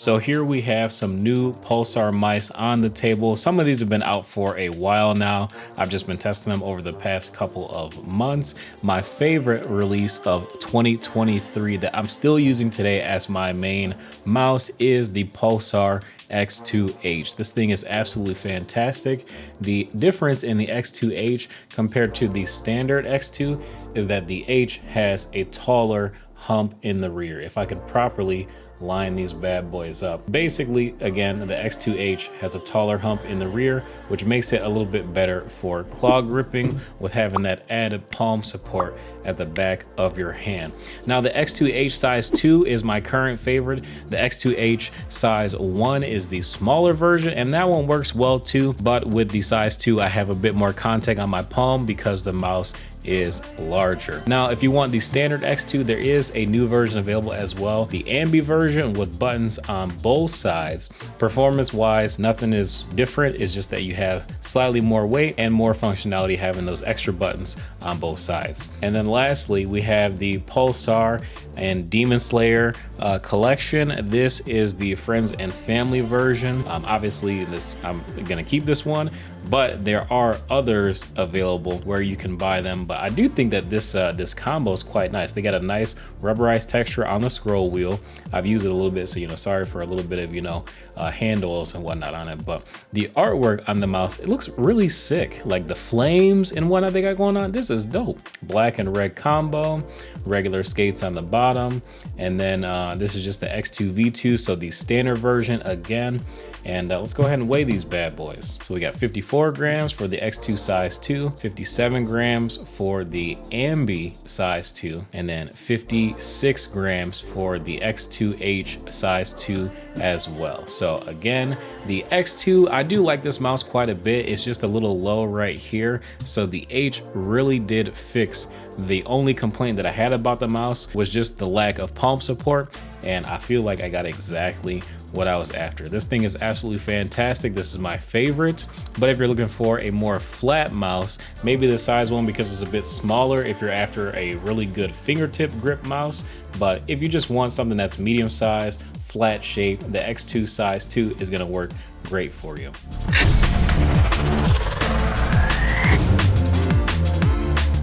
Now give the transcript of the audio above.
So here we have some new Pulsar mice on the table. Some of these have been out for a while now. I've just been testing them over the past couple of months. My favorite release of 2023 that I'm still using today as my main mouse is the Pulsar X2H. This thing is absolutely fantastic. The difference in the X2H compared to the standard X2 is that the H has a taller hump in the rear. If I can properly line these bad boys up. Basically, again, the X2H has a taller hump in the rear, which makes it a little bit better for claw gripping with having that added palm support at the back of your hand. Now, the X2H size 2 is my current favorite. The X2H size 1 is the smaller version, and that one works well too, but with the size 2, I have a bit more contact on my palm because the mouse is larger. Now, if you want the standard X2, there is a new version available as well. The AMBI version with buttons on both sides. Performance-wise, nothing is different. It's just that you have slightly more weight and more functionality having those extra buttons on both sides. And then lastly, we have the Pulsar and Demon Slayer collection. This is the friends and family version. Obviously, I'm gonna keep this one, but there are others available where you can buy them. But I do think that this combo is quite nice. They got a nice rubberized texture on the scroll wheel. I've used it a little bit, so sorry for a little bit of hand oils and whatnot on it. But the artwork on the mouse, it looks really sick. Like the flames and whatnot they got going on. This is dope. Black and red combo, regular skates on the bottom, and then this is just the X2 V2, so the standard version again. And let's go ahead and weigh these bad boys. So we got 54 grams for the X2 size 2, 57 grams for the AMBI size 2, and then 56 grams for the X2H size 2 as well. So again, the X2, I do like this mouse quite a bit. It's just a little low right here. So the H really did fix the only complaint that I had about the mouse was just the lack of palm support. And I feel like I got exactly what I was after. This thing is absolutely fantastic. This is my favorite. But if you're looking for a more flat mouse, maybe the size 1 because it's a bit smaller if you're after a really good fingertip grip mouse. But if you just want something that's medium size, flat shape, the X2 size 2 is gonna work great for you.